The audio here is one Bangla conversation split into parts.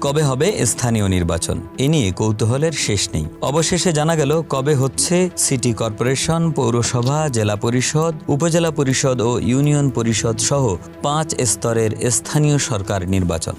কবে হবে স্থানীয় নির্বাচন? এ নিয়ে কৌতূহলের শেষ নেই। অবশেষে জানা গেল কবে হচ্ছে সিটি কর্পোরেশন, পৌরসভা, জেলা পরিষদ, উপজেলা পরিষদ ও ইউনিয়ন পরিষদ সহ 5 স্তরের স্থানীয় সরকার নির্বাচন।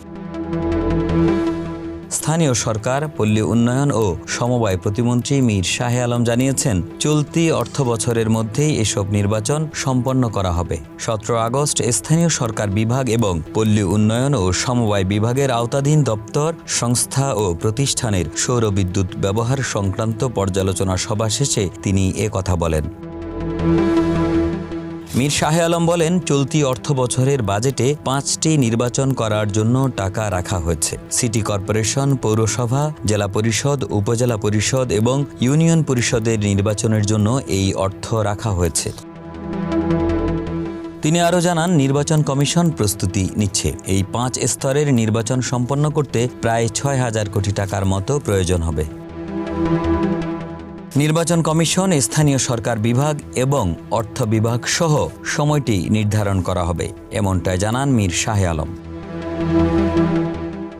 স্থানীয় সরকার, পল্লী উন্নয়ন ও সমবায় প্রতিমন্ত্রী মীর শাহে আলম জানিয়েছেন, চলতি অর্থবছরের মধ্যেই এসব নির্বাচন সম্পন্ন করা হবে। 17 আগস্ট স্থানীয় সরকার বিভাগ এবং পল্লী উন্নয়ন ও সমবায় বিভাগের আওতাধীন দপ্তর, সংস্থা ও প্রতিষ্ঠানের সৌর বিদ্যুৎ ব্যবহার সংক্রান্ত পর্যালোচনা সভা শেষে তিনি এ কথা বলেন। মীর শাহে আলম বলেন, চলতি অর্থবছরের বাজেটে 5টি নির্বাচন করার জন্য টাকা রাখা হয়েছে। সিটি কর্পোরেশন, পৌরসভা, জেলা পরিষদ, উপজেলা পরিষদ এবং ইউনিয়ন পরিষদের নির্বাচনের জন্য এই অর্থ রাখা হয়েছে। তিনি আরও জানান, নির্বাচন কমিশন প্রস্তুতি নিচ্ছে। এই 5 স্তরের নির্বাচন সম্পন্ন করতে প্রায় 6,000 কোটি টাকার মতো প্রয়োজন হবে। নির্বাচন কমিশন, স্থানীয় সরকার বিভাগ এবং অর্থ বিভাগ সহ সময়টি নির্ধারণ করা হবে, এমনটাই জানান মীর শাহে আলম।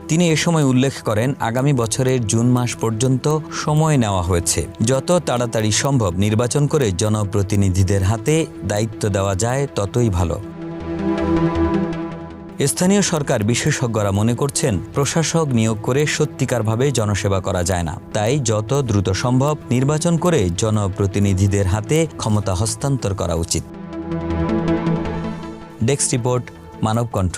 তিনি এ সময় উল্লেখ করেন, আগামী বছরের জুন মাস পর্যন্ত সময় নেওয়া হয়েছে। যত তাড়াতাড়ি সম্ভব নির্বাচন করে জনপ্রতিনিধিদের হাতে দায়িত্ব দেওয়া যায় ততই ভালো। স্থানীয় সরকার বিশেষজ্ঞরা মনে করছেন, প্রশাসক নিয়োগ করে সত্যিকারভাবে জনসেবা করা যায় না। তাই যত দ্রুত সম্ভব নির্বাচন করে জনপ্রতিনিধিদের হাতে ক্ষমতা হস্তান্তর করা উচিত। Desk report, Manabkantha.